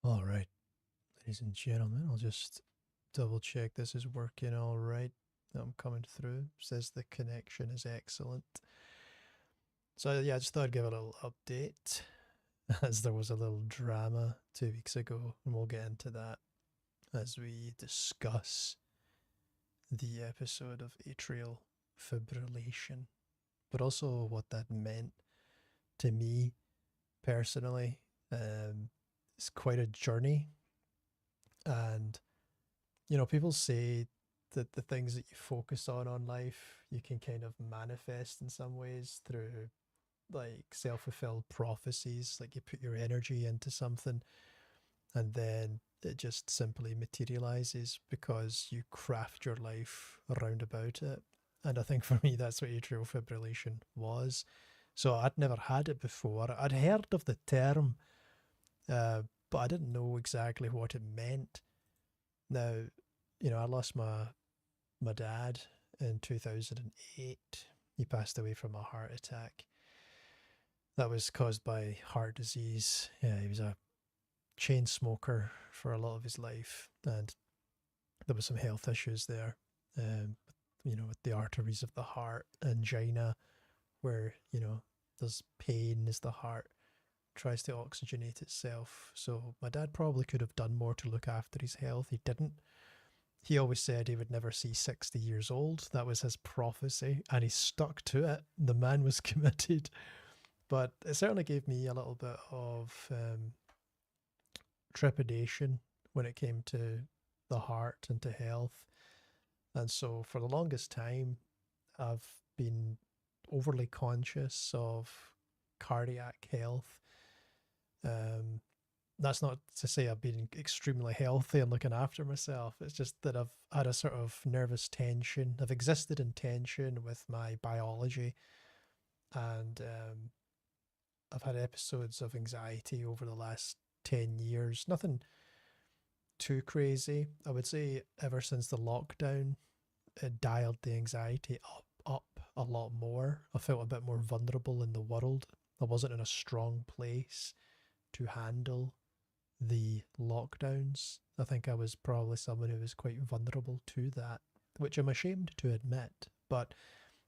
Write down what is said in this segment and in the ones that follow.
All right, ladies and gentlemen, I'll just double check this is working all right. I'm coming through. Says the connection is excellent. So yeah, I just thought I'd give a little update as there was a little drama 2 weeks ago, and we'll get into that as we discuss the episode of atrial fibrillation, but also what that meant to me personally. It's quite a journey, and people say that the things that you focus on life, you can kind of manifest in some ways through like self-fulfilled prophecies. Like you put your energy into something and then it just simply materializes because you craft your life around about it. And I think for me, that's what atrial fibrillation was. So I'd never had it before. I'd heard of the term, but I didn't know exactly what it meant. Now, I lost my dad in 2008. He passed away from a heart attack. That was caused by heart disease. Yeah, he was a chain smoker for a lot of his life, and there was some health issues there. With the arteries of the heart, angina, where there's pain as the heart tries to oxygenate itself. So my dad probably could have done more to look after his health. He didn't. He always said he would never see 60 years old. That was his prophecy, and he stuck to it. The man was committed. But it certainly gave me a little bit of trepidation when it came to the heart and to health. And so for the longest time, I've been overly conscious of cardiac health. That's not to say I've been extremely healthy and looking after myself. It's just that I've had a sort of nervous tension. I've existed in tension with my biology, and I've had episodes of anxiety over the last 10 years. Nothing too crazy. I would say ever since the lockdown, it dialed the anxiety up a lot more. I felt a bit more vulnerable in the world. I wasn't in a strong place to handle the lockdowns. I think I was probably someone who was quite vulnerable to that, which I'm ashamed to admit. But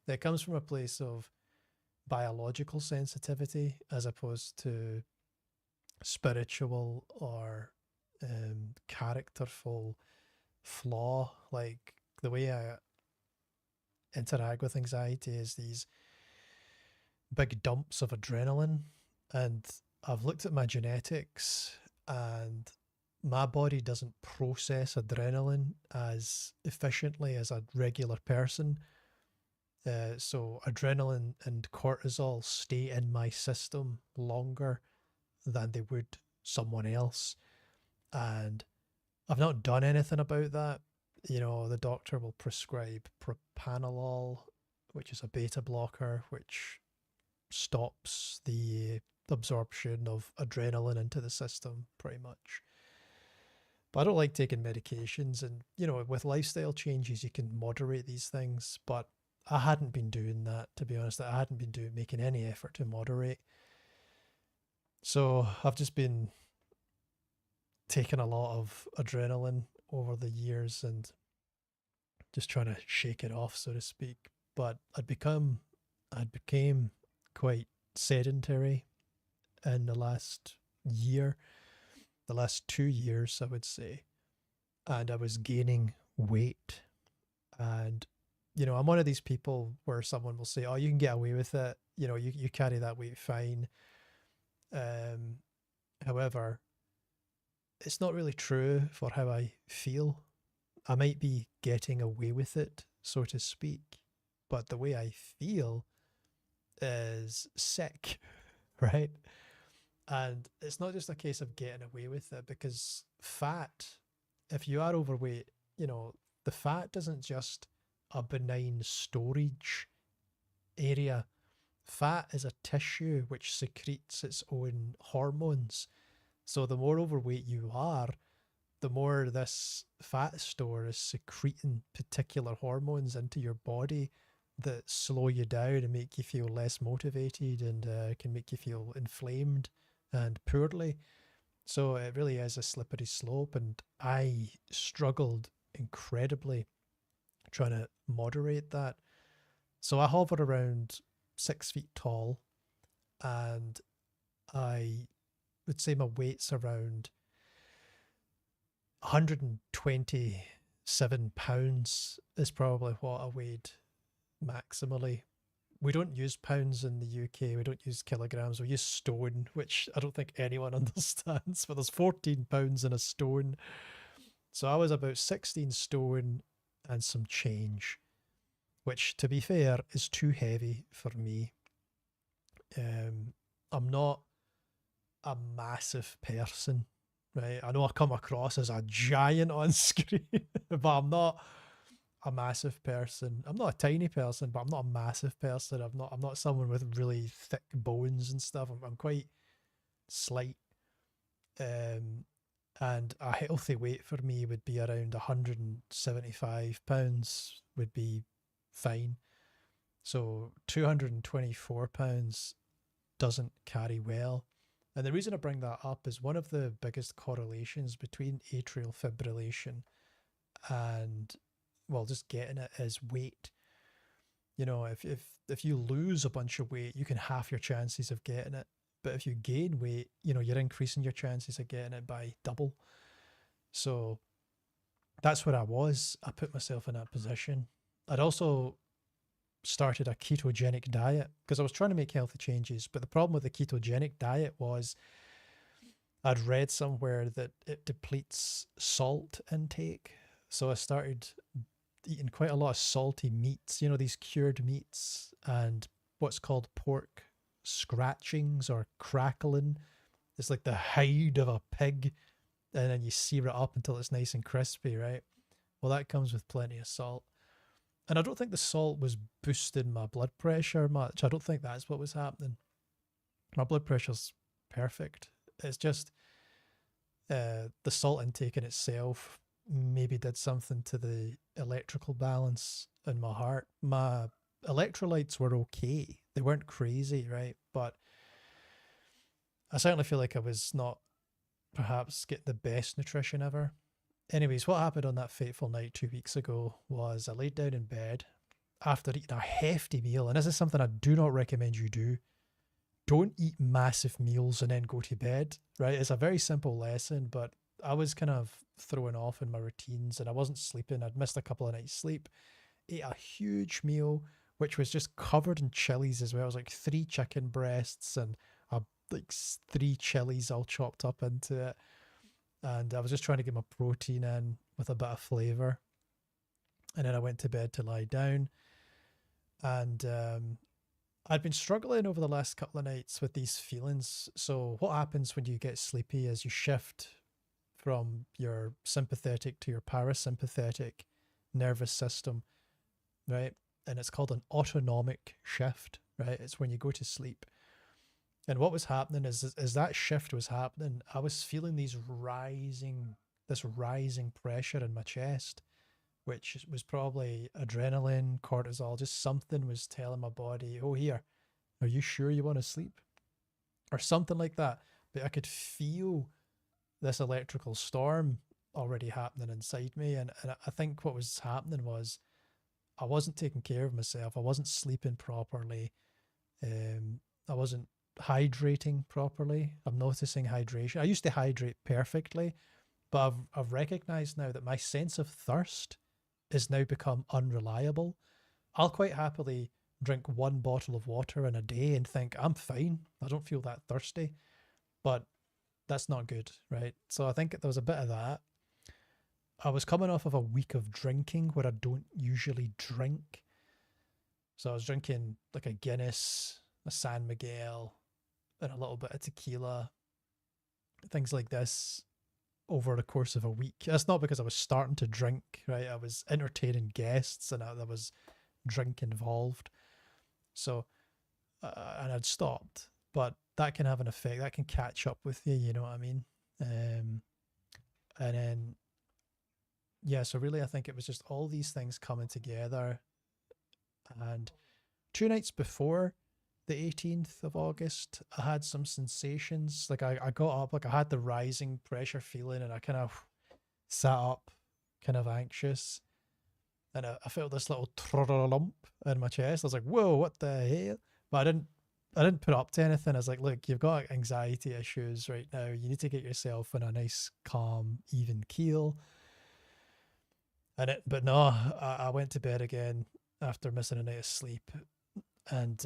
it comes from a place of biological sensitivity as opposed to spiritual or characterful flaw. Like the way I interact with anxiety is these big dumps of adrenaline, and I've looked at my genetics, and my body doesn't process adrenaline as efficiently as a regular person. So adrenaline and cortisol stay in my system longer than they would someone else. And I've not done anything about that. The doctor will prescribe propanolol, which is a beta blocker, which stops the absorption of adrenaline into the system pretty much. But I don't like taking medications, and with lifestyle changes you can moderate these things, but I hadn't been doing that, to be honest. I hadn't been making any effort to moderate. So I've just been taking a lot of adrenaline over the years and just trying to shake it off, so to speak. But I became quite sedentary in the last year, the last 2 years, I would say. And I was gaining weight. And, I'm one of these people where someone will say, oh, you can get away with it. You carry that weight fine. However, it's not really true for how I feel. I might be getting away with it, so to speak, but the way I feel is sick, right? And it's not just a case of getting away with it, because fat, if you are overweight, the fat isn't just a benign storage area. Fat is a tissue which secretes its own hormones. So the more overweight you are, the more this fat store is secreting particular hormones into your body that slow you down and make you feel less motivated, and can make you feel inflamed and poorly. So it really is a slippery slope, and I struggled incredibly trying to moderate that. So I hover around 6 feet tall, and I would say my weight's around 127 pounds is probably what I weighed maximally. We don't use pounds in the UK. We don't use kilograms. We use stone, which I don't think anyone understands. But there's 14 pounds in a stone. So I was about 16 stone and some change, which, to be fair, is too heavy for me. I'm not a massive person, right? I know I come across as a giant on screen, but I'm not a massive person. I'm not a tiny person, but I'm not a massive person. I'm not someone with really thick bones and stuff. I'm quite slight. And a healthy weight for me would be around 175 pounds would be fine. So 224 pounds doesn't carry well. And the reason I bring that up is one of the biggest correlations between atrial fibrillation and, well, just getting it is weight. You know, if you lose a bunch of weight, you can half your chances of getting it. But if you gain weight, you know, you're increasing your chances of getting it by double. So that's where I was. I put myself in that position. I'd also started a ketogenic diet because I was trying to make healthy changes. But the problem with the ketogenic diet was I'd read somewhere that it depletes salt intake. So I started eating quite a lot of salty meats, you know, these cured meats and what's called pork scratchings or crackling. It's like the hide of a pig, and then you sear it up until it's nice and crispy, right? Well, that comes with plenty of salt. And I don't think the salt was boosting my blood pressure much. I don't think that's what was happening. My blood pressure's perfect. It's just the salt intake in itself maybe did something to the electrical balance in my heart. My electrolytes were okay. They weren't crazy, right? But I certainly feel like I was not perhaps getting the best nutrition ever. Anyways, what happened on that fateful night 2 weeks ago was I laid down in bed after eating a hefty meal. And this is something I do not recommend you do. Don't eat massive meals and then go to bed, right? It's a very simple lesson, but I was kind of thrown off in my routines and I wasn't sleeping. I'd missed a couple of nights' sleep. Ate a huge meal, which was just covered in chilies as well. It was like 3 chicken breasts and like 3 chilies all chopped up into it. And I was just trying to get my protein in with a bit of flavour. And then I went to bed to lie down. And I'd been struggling over the last couple of nights with these feelings. So what happens when you get sleepy is you shift from your sympathetic to your parasympathetic nervous system, right? And it's called an autonomic shift, right? It's when you go to sleep. And what was happening is that shift was happening, I was feeling this rising pressure in my chest, which was probably adrenaline, cortisol, just something was telling my body, oh, here, are you sure you want to sleep? Or something like that. But I could feel this electrical storm already happening inside me. And I think what was happening was I wasn't taking care of myself. I wasn't sleeping properly. I wasn't hydrating properly. I'm noticing hydration. I used to hydrate perfectly, but I've recognized now that my sense of thirst is now become unreliable. I'll quite happily drink 1 bottle of water in a day and think I'm fine. I don't feel that thirsty, but that's not good, right? So I think there was a bit of that. I was coming off of a week of drinking where I don't usually drink. So I was drinking like a Guinness, a San Miguel, and a little bit of tequila, things like this over the course of a week. That's not because I was starting to drink, right? I was entertaining guests and there was drink involved. So, and I'd stopped, but that can have an effect. That can catch up with you, you know what I mean? And then, yeah, so really I think it was just all these things coming together. And 2 nights before, the 18th of August, I had some sensations. Like I got up, like I had the rising pressure feeling, and I kind of sat up, kind of anxious, and I felt this little lump in my chest. I was like, "Whoa, what the hell?" But I didn't put up to anything. I was like, "Look, you've got anxiety issues right now. You need to get yourself in a nice, calm, even keel." But no, I went to bed again after missing a night of sleep, and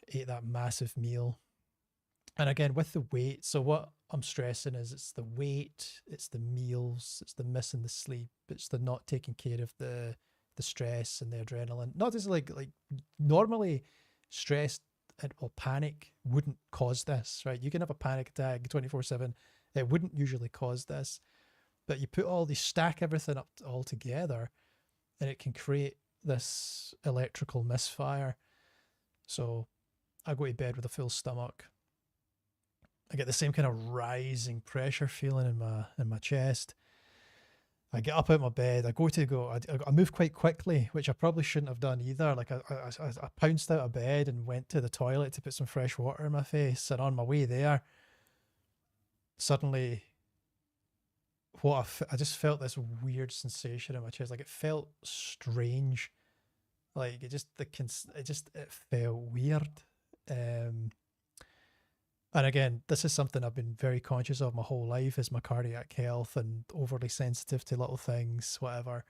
ate that massive meal. And again, with the weight, so what I'm stressing is it's the weight, it's the meals, it's the missing the sleep, it's the not taking care of the stress and the adrenaline. Not just like normally stress or panic wouldn't cause this, right? You can have a panic attack 24/7. It wouldn't usually cause this, but you put all these, stack everything up all together, and it can create this electrical misfire. So I go to bed with a full stomach. I get the same kind of rising pressure feeling in my chest. I get up out of my bed. I move quite quickly, which I probably shouldn't have done either. Like I pounced out of bed and went to the toilet to put some fresh water in my face. And on my way there, suddenly, I just felt this weird sensation in my chest. Like it felt strange. Like it felt weird. And again, this is something I've been very conscious of my whole life, is my cardiac health and overly sensitive to little things, whatever.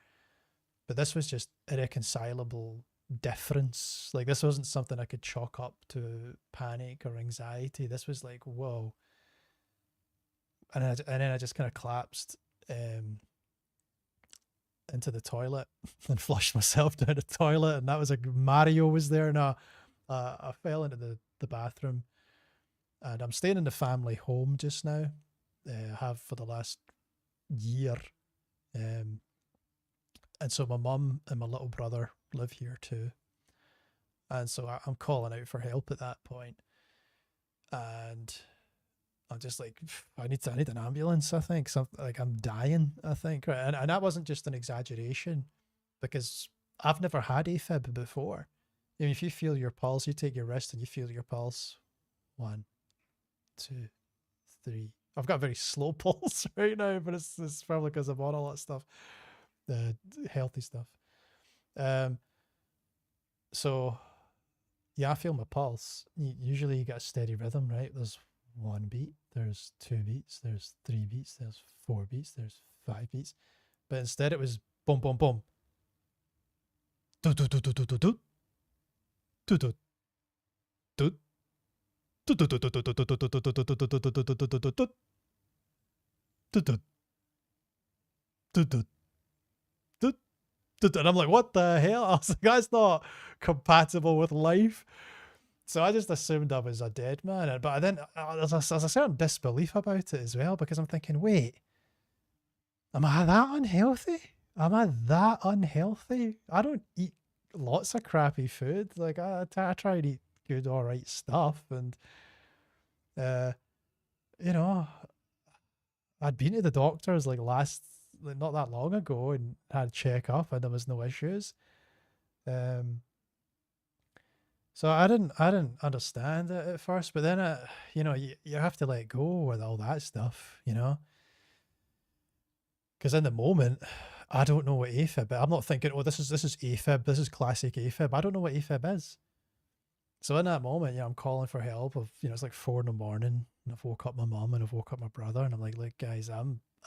But this was just irreconcilable difference. Like this wasn't something I could chalk up to panic or anxiety. This was like, whoa. And then I just kind of collapsed into the toilet and flushed myself down the toilet. And that was like Mario was there. No, I fell into the bathroom. And I'm staying in the family home just now. I have for the last year. And so my mum and my little brother live here too. And so I'm calling out for help at that point. And I'm just like, I need an ambulance, I think. Like I'm dying, I think. Right? And that wasn't just an exaggeration, because I've never had AFib before. I mean, if you feel your pulse, you take your wrist and you feel your pulse. 1, 2, 3. I've got a very slow pulse right now, but it's probably because I'm on all that stuff, the healthy stuff. So yeah, I feel my pulse. Usually you get a steady rhythm, right? There's 1 beat, there's 2 beats, there's 3 beats, there's 4 beats, there's 5 beats. But instead it was boom, boom, boom. Do do do do do do do do do do. And I'm like, what the hell? I was like, that's not compatible with life. So I just assumed I was a dead man. But then there's a certain disbelief about it as well, because I'm thinking, wait, am I that unhealthy? Am I that unhealthy? I don't eat lots of crappy food. Like I try to eat good, all right stuff. And, you know, I'd been to the doctors like not that long ago, and had a check up, and there was no issues. So I didn't understand it at first, but then you have to let go with all that stuff, because in the moment I don't know what AFib. I'm not thinking, oh, this is AFib. This is classic AFib. I don't know what AFib is. So in that moment, I'm calling for help. It's like 4 a.m, and I've woke up my mum and I've woke up my brother, and I'm like, look, guys, I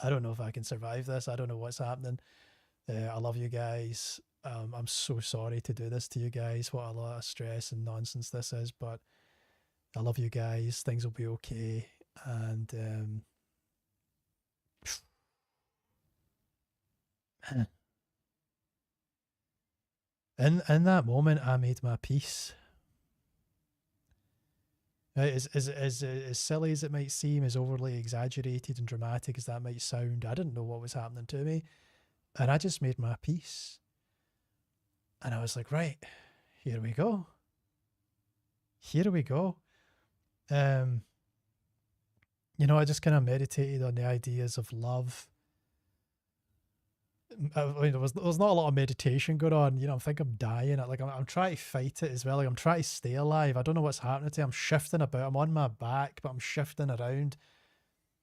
don't know if I can survive this. I don't know what's happening. I love you guys. I'm so sorry to do this to you guys. What a lot of stress and nonsense this is, but I love you guys. Things will be okay. And in that moment, I made my peace. As silly as it might seem, as overly exaggerated and dramatic as that might sound, I didn't know what was happening to me, and I just made my peace. And I was like, right, here we go. Here we go. I just kind of meditated on the ideas of love, I mean, there was not a lot of meditation going on. You know, I think I'm dying. Like I'm trying to fight it as well. Like I'm trying to stay alive. I don't know what's happening to me. I'm shifting about. I'm on my back, but I'm shifting around,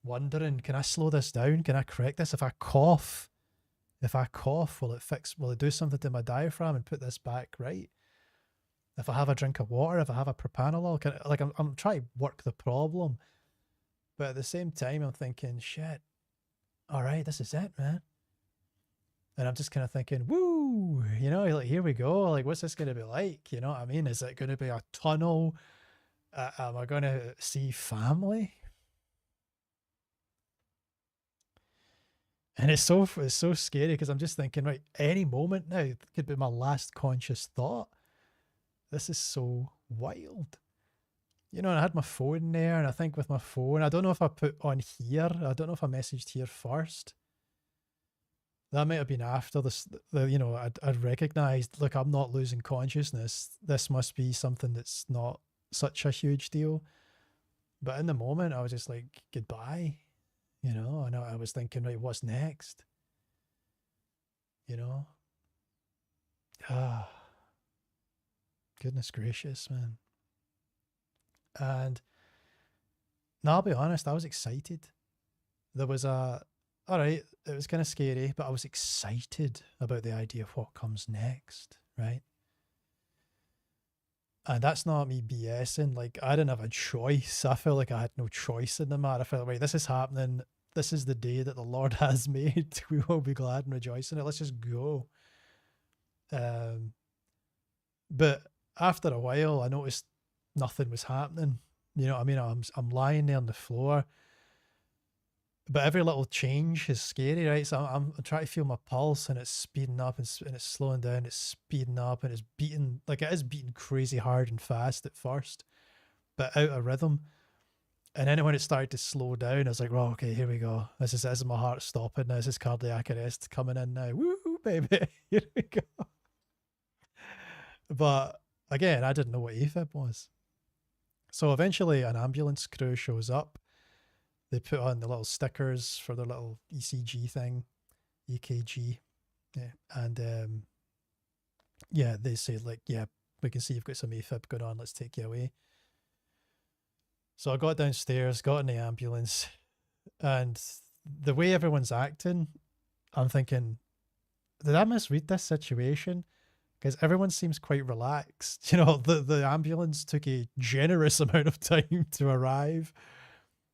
wondering, can I slow this down? Can I correct this? If I cough, will it fix? Will it do something to my diaphragm and put this back right? If I have a drink of water, if I have a propanolol, I'm trying to work the problem, but at the same time, I'm thinking, shit. All right, this is it, man. And I'm just kind of thinking, woo, you know, like, here we go. Like, what's this going to be like? You know what I mean? Is it going to be a tunnel? Am I going to see family? And it's so scary because I'm just thinking, right, any moment now could be my last conscious thought. This is so wild. You know, and I had my phone there, and I think with my phone, I don't know if I put on here. I don't know if I messaged here first. That might have been after this, you know, I'd recognized, look, I'm not losing consciousness. This must be something that's not such a huge deal. But in the moment, I was just like, goodbye, you know, and I was thinking, right, what's next? You know? Ah, goodness gracious, man. And now I'll be honest, I was excited. There was all right, it was kind of scary, but I was excited about the idea of what comes next, right? And that's not me BSing. Like, I didn't have a choice. I felt like I had no choice in the matter. I felt like, this is happening. This is the day that the Lord has made. We will be glad and rejoice in it. Let's just go. But after a while, I noticed nothing was happening. You know what I mean? I'm lying there on the floor. But every little change is scary, right? So I'm trying to feel my pulse, and it's speeding up, and it's slowing down, it's speeding up, and it's beating, like, it is beating crazy hard and fast at first, but out of rhythm. And then when it started to slow down, I was like, well, okay, here we go. This is my heart stopping now. This is cardiac arrest coming in now. Woo, baby. Here we go. But again, I didn't know what AFib was. So eventually an ambulance crew shows up. They put on the little stickers for their little ECG thing, EKG. Yeah. And yeah, they say, like, yeah, we can see you've got some AFib going on. Let's take you away. So I got downstairs, got in the ambulance, and the way everyone's acting, I'm thinking, did I misread this situation? Because everyone seems quite relaxed. You know, the ambulance took a generous amount of time to arrive.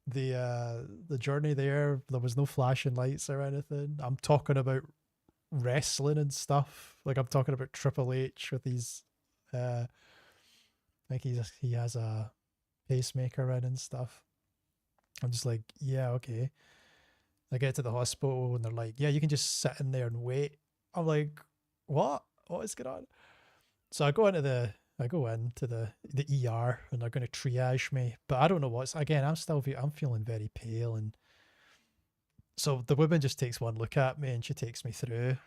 The journey there was no flashing lights or anything. I'm talking about wrestling and stuff. Like, I'm talking about Triple H with these, like, he has a pacemaker in and stuff. I'm just like, yeah, okay. I get to the hospital and they're like, yeah, you can just sit in there and wait. I'm like, what is going on? So I go into the ER, and they're going to triage me, but I don't know what's, again, I'm feeling very pale. And so the woman just takes one look at me and she takes me through,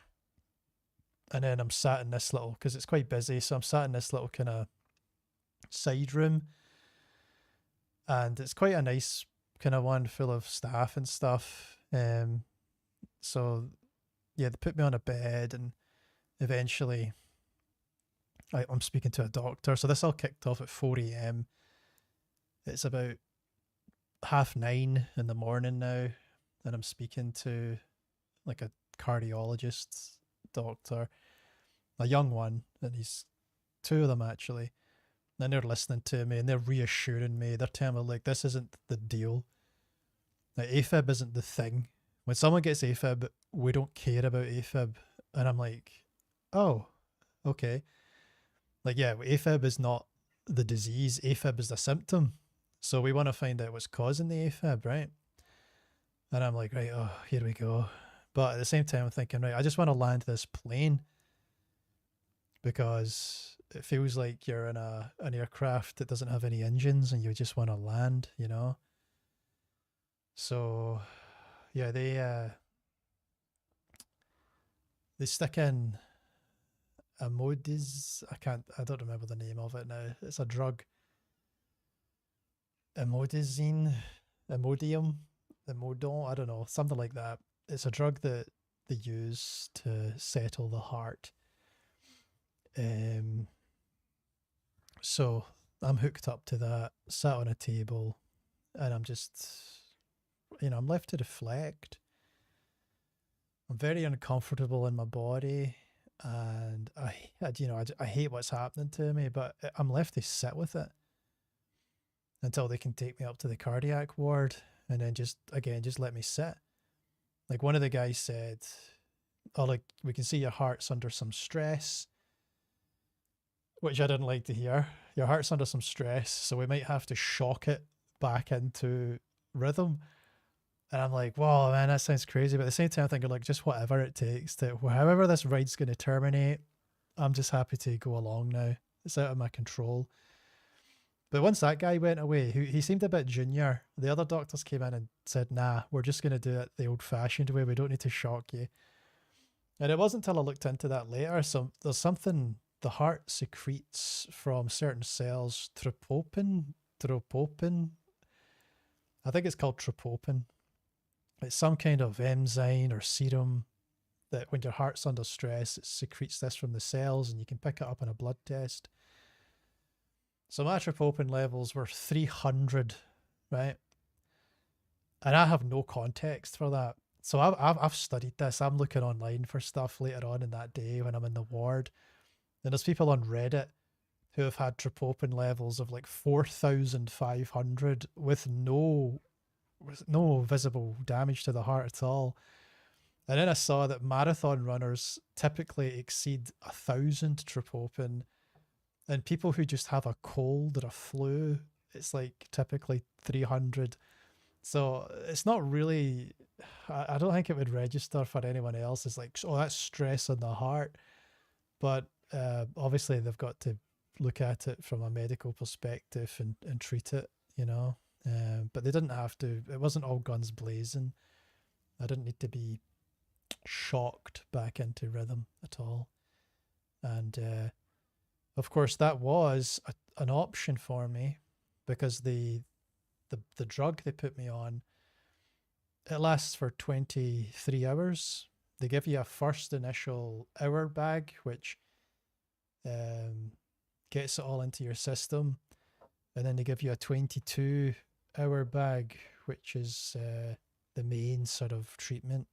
and then I'm sat in this little, because it's quite busy, so I'm sat in this little kind of side room, and it's quite a nice kind of one, full of staff and stuff. So yeah, they put me on a bed, and eventually I'm speaking to a doctor. So this all kicked off at 4 a.m. It's about 9:30 in the morning now, and I'm speaking to, like, a cardiologist doctor, a young one, and he's two of them actually. And they're listening to me and they're reassuring me. They're telling me, like, this isn't the deal. Like, AFib isn't the thing. When someone gets AFib, we don't care about AFib. And I'm like, oh, okay. Like, yeah, AFib is not the disease. AFib is the symptom. So we want to find out what's causing the AFib, right? And I'm like, right, oh, here we go. But at the same time, I'm thinking, right, I just want to land this plane, because it feels like you're in an aircraft that doesn't have any engines and you just want to land, you know? So yeah, they stick in Amodiz. I don't remember the name of it now. It's a drug. Imodium, I don't know, something like that. It's a drug that they use to settle the heart. So I'm hooked up to that, sat on a table, and I'm just, I'm left to reflect. I'm very uncomfortable in my body, and I hate what's happening to me, but I'm left to sit with it until they can take me up to the cardiac ward, and then just let me sit. Like one of the guys said, "Oh, like we can see your heart's under some stress," which I didn't like to hear. Your heart's under some stress, so we might have to shock it back into rhythm. And I'm like, whoa, man, that sounds crazy. But at the same time, I'm thinking, like, just whatever it takes to, however this ride's going to terminate, I'm just happy to go along now. It's out of my control. But once that guy went away, he seemed a bit junior. The other doctors came in and said, nah, we're just going to do it the old-fashioned way. We don't need to shock you. And it wasn't until I looked into that later. So there's something the heart secretes from certain cells, tropopin. I think it's called tropopin. It's some kind of enzyme or serum that when your heart's under stress, it secretes this from the cells, and you can pick it up in a blood test. So my tropopin levels were 300, right? And I have no context for that. So I've studied this. I'm looking online for stuff later on in that day when I'm in the ward. And there's people on Reddit who have had tropopin levels of like 4,500 with no visible damage to the heart at all. And then I saw that marathon runners typically exceed 1,000 tropopin, and people who just have a cold or a flu, it's like typically 300. So it's not really, I don't think it would register for anyone else. It's like, oh, that's stress on the heart. But obviously they've got to look at it from a medical perspective and treat it, but they didn't have to. It wasn't all guns blazing. I didn't need to be shocked back into rhythm at all. And of course that was an option for me, because the drug they put me on, it lasts for 23 hours. They give you a first initial hour bag, which gets it all into your system. And then they give you a 22-hour bag, which is the main sort of treatment.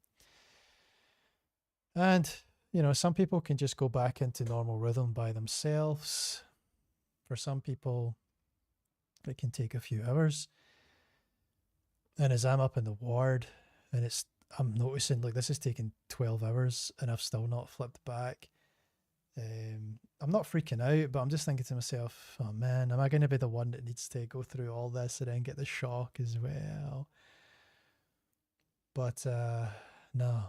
And, some people can just go back into normal rhythm by themselves. For some people, it can take a few hours. And as I'm up in the ward, and I'm noticing like this is taking 12 hours and I've still not flipped back. I'm not freaking out, but I'm just thinking to myself, oh man, am I going to be the one that needs to go through all this and then get the shock as well? But no.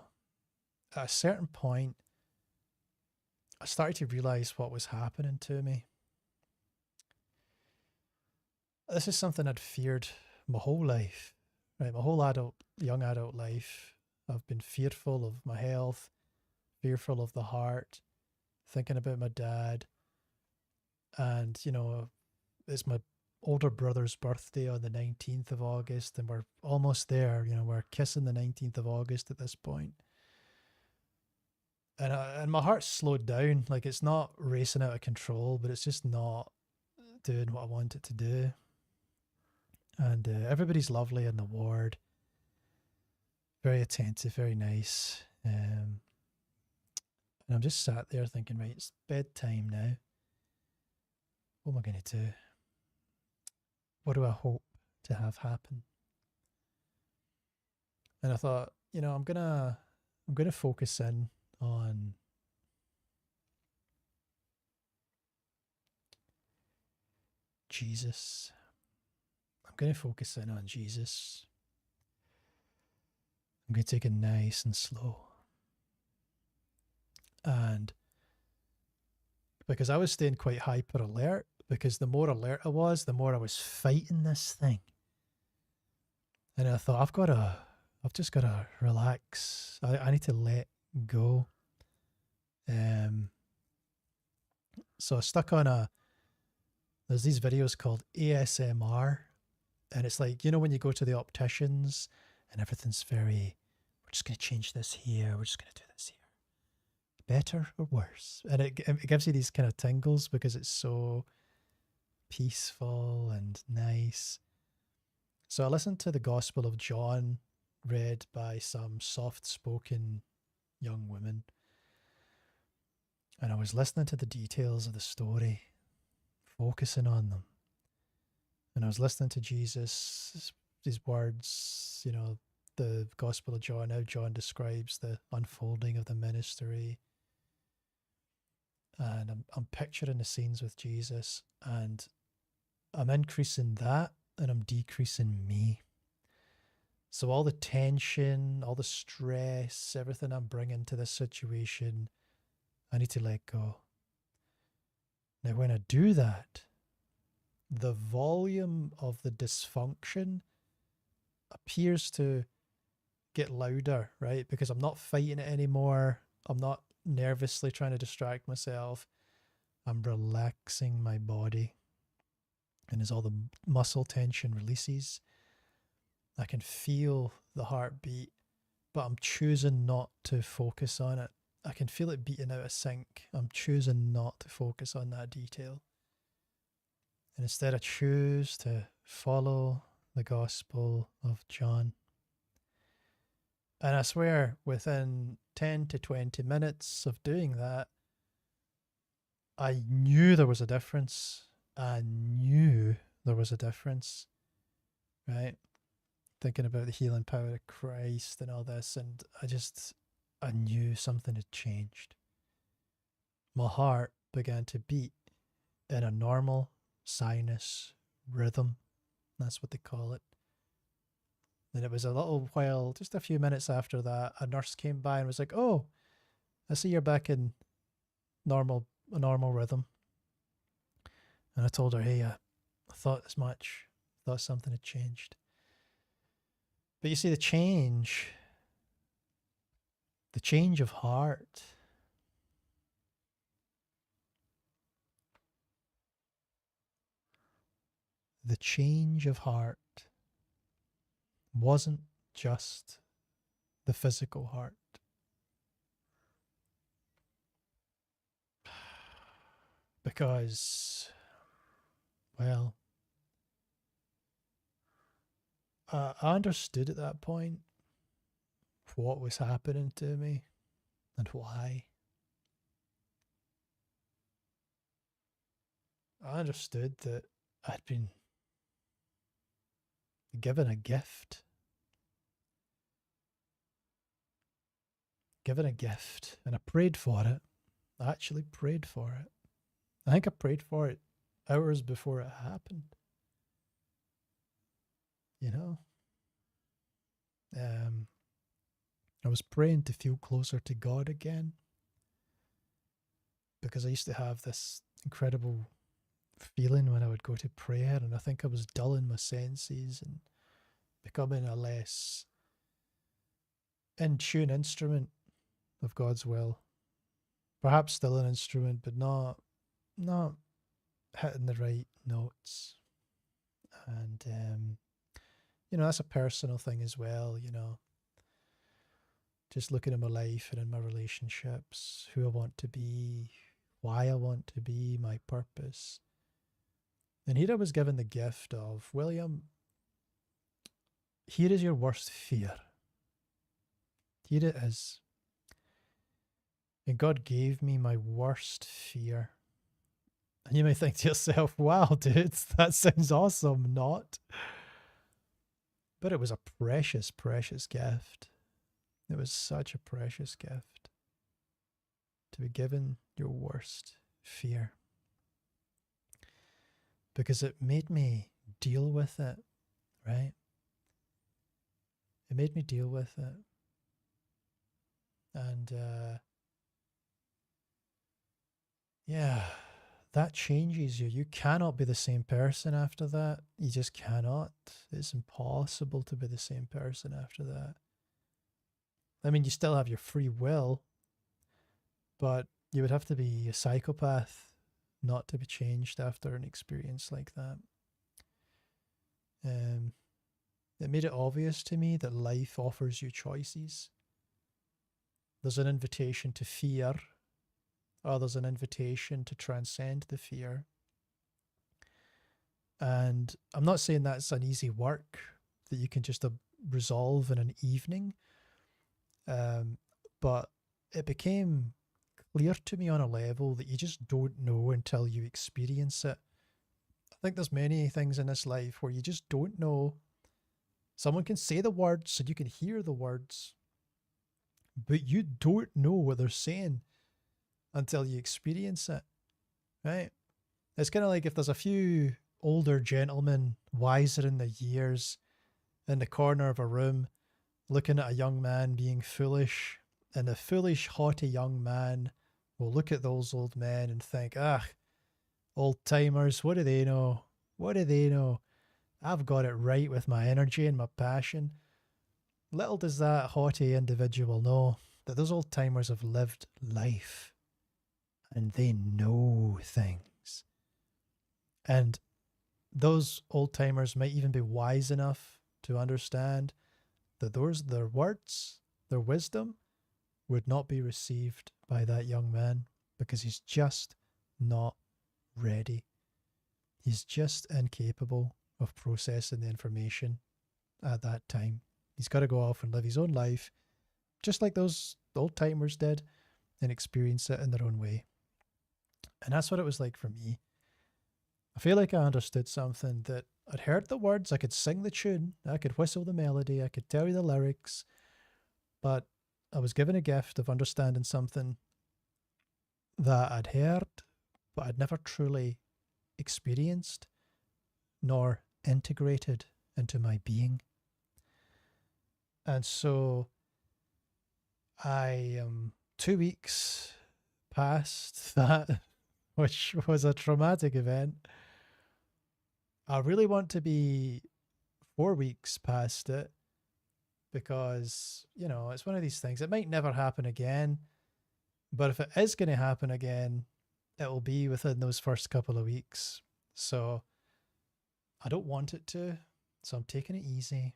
At a certain point, I started to realize what was happening to me. This is something I'd feared my whole life, right? My whole young adult life. I've been fearful of my health, fearful of the heart, thinking about my dad. And, it's my older brother's birthday on the 19th of August, and we're almost there. We're kissing the 19th of August at this point. And my heart's slowed down. Like, it's not racing out of control, but it's just not doing what I want it to do. And everybody's lovely in the ward. Very attentive, very nice. And I'm just sat there thinking, right, it's bedtime now. What am I going to do? What do I hope to have happen? And I thought, I'm gonna focus in on Jesus. I'm going to focus in on Jesus. I'm going to take it nice and slow. And because I was staying quite hyper alert, because the more alert I was, the more I was fighting this thing. And I thought, I've just got to relax. I need to let go. So I stuck on there's these videos called ASMR, and it's like, when you go to the opticians and everything's very we're just going to change this here. We're just going to do this here. Better or worse? And it gives you these kind of tingles because it's so peaceful and nice. So I listened to the Gospel of John read by some soft-spoken young women. And I was listening to the details of the story, focusing on them. And I was listening to Jesus, his words, you know, the Gospel of John, how John describes the unfolding of the ministry. And I'm picturing the scenes with Jesus, and I'm increasing that and I'm decreasing me. So all the tension, all the stress, everything I'm bringing to this situation, I need to let go. Now, when I do that, the volume of the dysfunction appears to get louder, right? Because I'm not fighting it anymore. I'm not nervously trying to distract myself. I'm relaxing my body. And as all the muscle tension releases, I can feel the heartbeat, but I'm choosing not to focus on it. I can feel it beating out of sync. I'm choosing not to focus on that detail. And instead I choose to follow the Gospel of John. And I swear, within 10 to 20 minutes of doing that, I knew there was a difference. I knew there was a difference, right? Thinking about the healing power of Christ and all this, and I knew something had changed. My heart began to beat in a normal sinus rhythm. That's what they call it. And it was a little while, just a few minutes after that, a nurse came by and was like, "Oh, I see you're back in a normal rhythm." And I told her, "Hey, I thought as much. Thought something had changed." But you see, the change of heart, the change of heart wasn't just the physical heart. Because, well, I understood at that point what was happening to me and why. I understood that I'd been given a gift. And I prayed for it. I actually prayed for it. I think I prayed for it hours before it happened. You know? I was praying to feel closer to God again, because I used to have this incredible feeling when I would go to prayer, and I think I was dulling my senses and becoming a less in tune instrument of God's will. Perhaps still an instrument, but not hitting the right notes. And that's a personal thing as well, just looking at my life and in my relationships, who I want to be, why I want to be, my purpose. And here I was given the gift of, William, here is your worst fear. Here it is. And God gave me my worst fear. And you may think to yourself, wow, dude, that sounds awesome. Not. But it was a precious, precious gift. It was such a precious gift to be given your worst fear. Because it made me deal with it, right? It made me deal with it. And that changes you. You cannot be the same person after that. You just cannot. It's impossible to be the same person after that. I mean, you still have your free will, but you would have to be a psychopath not to be changed after an experience like that. It made it obvious to me that life offers you choices. There's an invitation to fear, or there's an invitation to transcend the fear. And I'm not saying that's an easy work that you can just resolve in an evening, but it became clear to me on a level that you just don't know until you experience it. I think there's many things in this life where you just don't know. Someone can say the words and you can hear the words, but you don't know what they're saying until you experience it, right? It's kind of like if there's a few older gentlemen, wiser in the years, in the corner of a room, looking at a young man being foolish, and the foolish, haughty young man will look at those old men and think, ah, old timers, what do they know? What do they know? I've got it right with my energy and my passion. Little does that haughty individual know that those old timers have lived life and they know things. And those old timers might even be wise enough to understand that their words, their wisdom, would not be received by that young man because he's just not ready. He's just incapable of processing the information at that time. He's got to go off and live his own life, just like those old timers did, and experience it in their own way. And that's what it was like for me. I feel like I understood something, that I'd heard the words, I could sing the tune, I could whistle the melody, I could tell you the lyrics, but I was given a gift of understanding something that I'd heard, but I'd never truly experienced nor integrated into my being. And so 2 weeks past that, which was a traumatic event. I really want to be 4 weeks past it because, it's one of these things. It might never happen again, but if it is going to happen again, it will be within those first couple of weeks. So I don't want it to, so I'm taking it easy.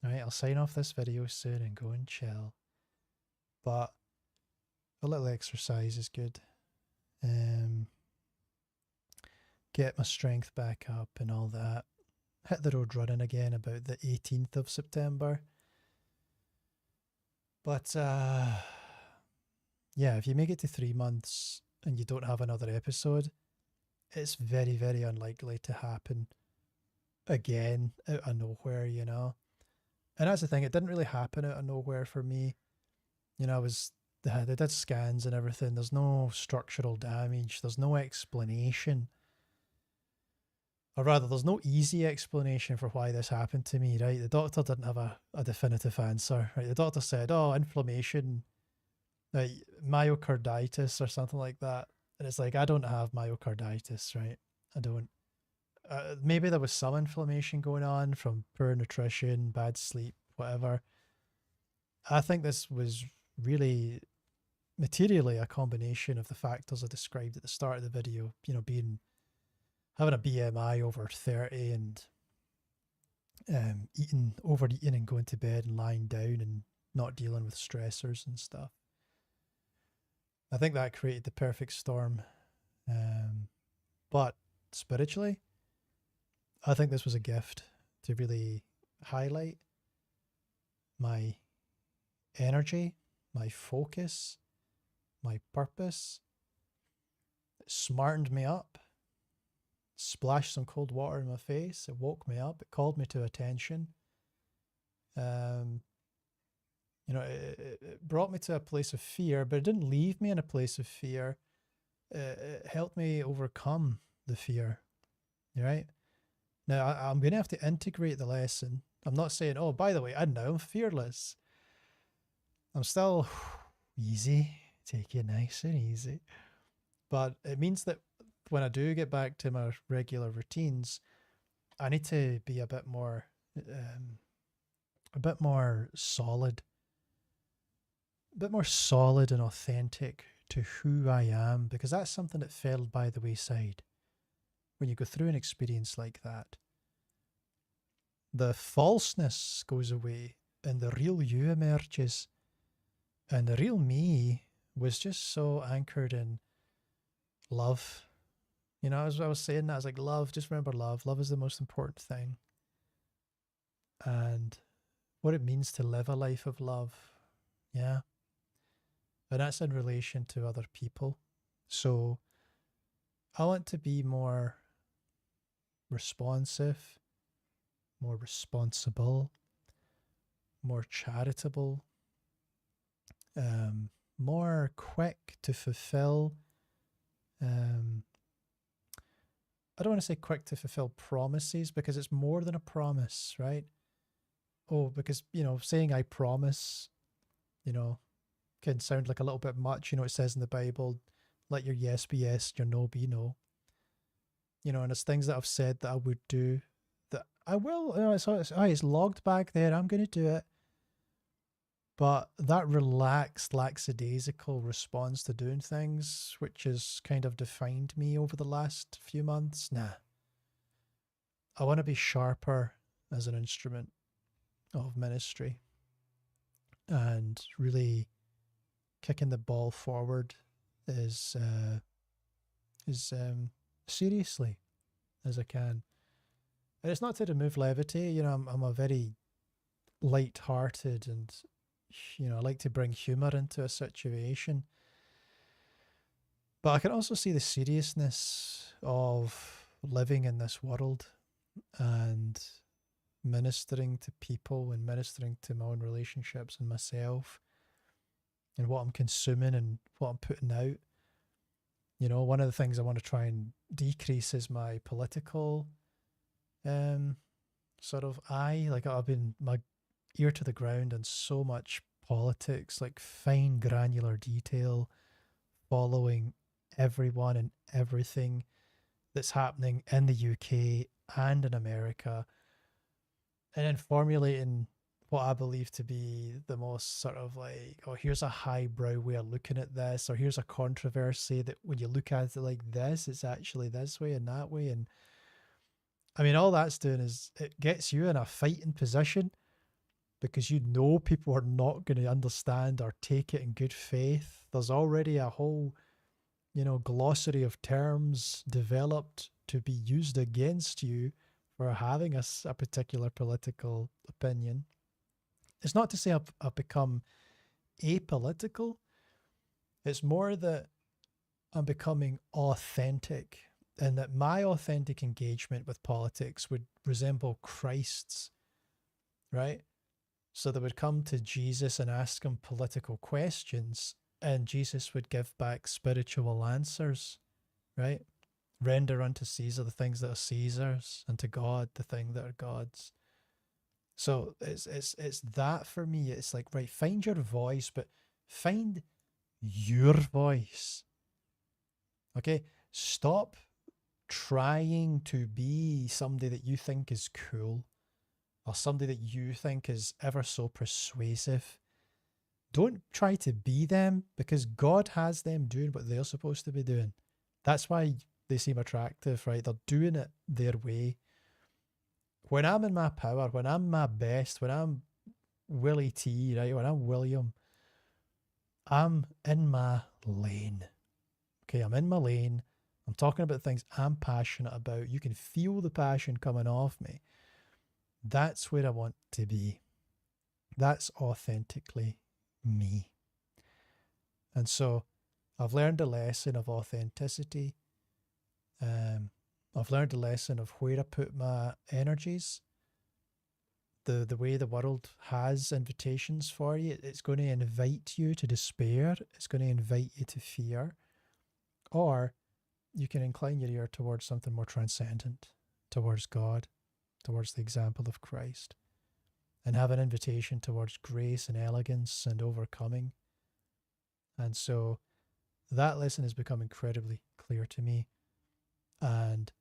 All right, I'll sign off this video soon and go and chill. But a little exercise is good. Get my strength back up and all that. Hit the road running again about the 18th of September. But yeah, if you make it to 3 months and you don't have another episode, it's very, very unlikely to happen again out of nowhere, And that's the thing, it didn't really happen out of nowhere for me. They did scans and everything. There's no structural damage. There's no explanation. Or rather, there's no easy explanation for why this happened to me, right? The doctor didn't have a definitive answer, right? The doctor said, inflammation, like myocarditis or something like that. And it's like, I don't have myocarditis, right? I don't. Maybe there was some inflammation going on from poor nutrition, bad sleep, whatever. I think this was really materially a combination of the factors I described at the start of the video, having a BMI over 30 and overeating and going to bed and lying down and not dealing with stressors and stuff. I think that created the perfect storm. But spiritually, I think this was a gift to really highlight my energy, my focus, my purpose. It smartened me up, splashed some cold water in my face. It woke me up. It called me to attention. It brought me to a place of fear, but it didn't leave me in a place of fear. It helped me overcome the fear. Right? Now, I'm going to have to integrate the lesson. I'm not saying, oh, by the way, I'm fearless. I'm still easy, take it nice and easy. But it means that when I do get back to my regular routines, I need to be a bit more solid, and authentic to who I am, because that's something that fell by the wayside. When you go through an experience like that, the falseness goes away and the real you emerges. And the real me was just so anchored in love. You know, as I was saying that, I was like, love, just remember love. Love is the most important thing. And what it means to live a life of love. Yeah. And that's in relation to other people. So I want to be more responsive, more responsible, more charitable, more quick to fulfill. I don't want to say quick to fulfill promises, because it's more than a promise, right? Oh, because, saying I promise, can sound like a little bit much. It says in the Bible, let your yes be yes, your no be no. And it's things that I've said that I would do, that I will. It's logged back there. I'm going to do it. But that relaxed, lackadaisical response to doing things, which has kind of defined me over the last few months, nah. I want to be sharper as an instrument of ministry, and really kicking the ball forward as seriously as I can. And it's not to remove levity. I'm a very light-hearted, and I like to bring humor into a situation. But I can also see the seriousness of living in this world and ministering to people and ministering to my own relationships and myself and what I'm consuming and what I'm putting out. One of the things I want to try and decrease is my political sort of eye. Like, I've been my ear to the ground and so much politics, like fine granular detail, following everyone and everything that's happening in the UK and in America, and then formulating what I believe to be the most sort of like, oh, here's a highbrow way of looking at this, or here's a controversy that when you look at it like this, it's actually this way and that way. And I mean, all that's doing is it gets you in a fighting position, because people are not going to understand or take it in good faith. There's already a whole, glossary of terms developed to be used against you for having a particular political opinion. It's not to say I've become apolitical. It's more that I'm becoming authentic, and that my authentic engagement with politics would resemble Christ's, right? So they would come to Jesus and ask him political questions, and Jesus would give back spiritual answers, right? Render unto Caesar the things that are Caesar's, and to God the things that are God's. So it's that for me. It's like, right, find your voice, but find your voice. Okay? Stop trying to be somebody that you think is cool, or somebody that you think is ever so persuasive. Don't try to be them, because God has them doing what they're supposed to be doing. That's why they seem attractive, right? They're doing it their way. When I'm in my power, when I'm my best, when I'm Willie T, right? When I'm William, I'm in my lane. Okay, I'm in my lane. I'm talking about things I'm passionate about. You can feel the passion coming off me. That's where I want to be. That's authentically me. And so I've learned a lesson of authenticity. I've learned a lesson of where I put my energies. The way the world has invitations for you, it's going to invite you to despair. It's going to invite you to fear. Or you can incline your ear towards something more transcendent, towards God, towards the example of Christ, and have an invitation towards grace and elegance and overcoming. And so that lesson has become incredibly clear to me. And,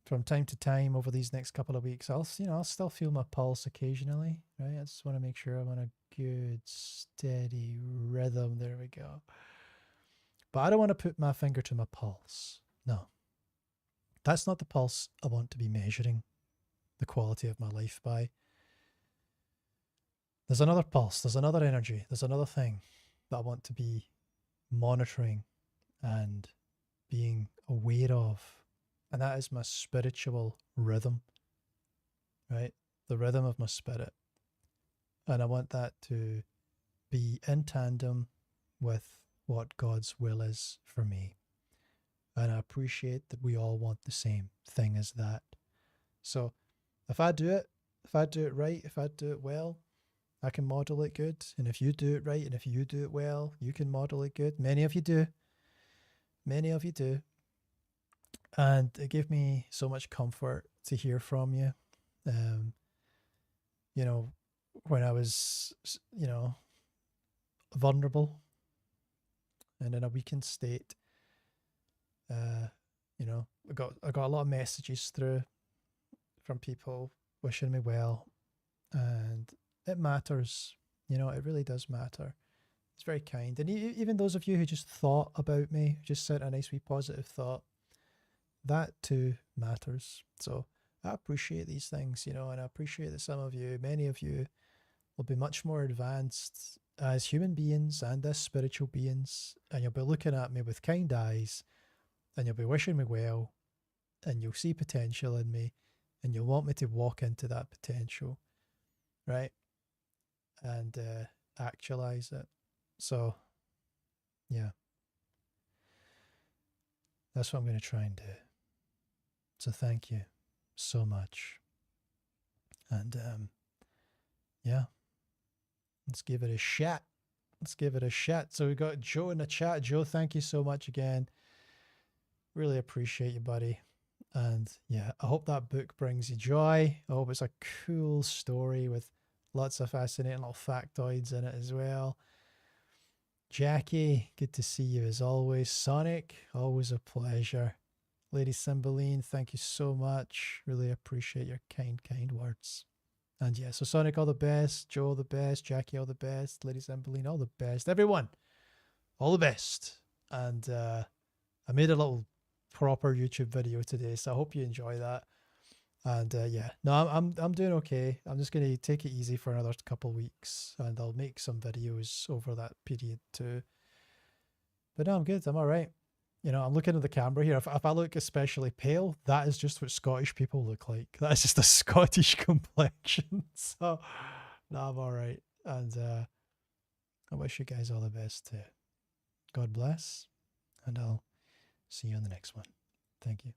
from time to time over these next couple of weeks, I'll still feel my pulse occasionally, right? I just want to make sure I'm on a good, steady rhythm. There we go. But I don't want to put my finger to my pulse. No. That's not the pulse I want to be measuring the quality of my life by. there's another pulse, there's another energy, there's another thing that I want to be monitoring and being aware of. And that is my spiritual rhythm, right? The rhythm of my spirit. And I want that to be in tandem with what God's will is for me. And I appreciate that we all want the same thing as that. So if I do it right, if I do it well, I can model it good. And if you do it right, and if you do it well, you can model it good. Many of you do. Many of you do. And it gave me so much comfort to hear from you. You know, when I was, you know, vulnerable and in a weakened state, you know, I got a lot of messages through from people wishing me well, and it matters. You know, it really does matter. It's very kind. And even those of you who just thought about me, just sent a nice wee positive thought, that too matters. So I appreciate these things, you know, and I appreciate that some of you, many of you, will be much more advanced as human beings and as spiritual beings, and you'll be looking at me with kind eyes, and you'll be wishing me well, and you'll see potential in me, and you'll want me to walk into that potential, right? And actualize it. So, yeah. That's what I'm going to try and do. So thank you so much. And yeah, let's give it a shot. Let's give it a shot. So we got Joe in the chat. Joe, thank you so much again. Really appreciate you, buddy. And yeah, I hope that book brings you joy. I hope it's a cool story with lots of fascinating little factoids in it as well. Jackie, good to see you as always. Sonic, always a pleasure. Lady Cymbeline, thank you so much. Really appreciate your kind words. And yeah, so Sonic, all the best. Joe, all the best. Jackie, all the best. Lady Cymbeline, all the best. Everyone, all the best. And I made a little proper YouTube video today, so I hope you enjoy that. And yeah, no, I'm doing okay. I'm just going to take it easy for another couple of weeks, and I'll make some videos over that period too. But no, I'm good. I'm all right. You know, I'm looking at the camera here. If I look especially pale, that is just what Scottish people look like. That is just a Scottish complexion. So, no, I'm all right. And I wish you guys all the best too. God bless, and I'll see you on the next one. Thank you.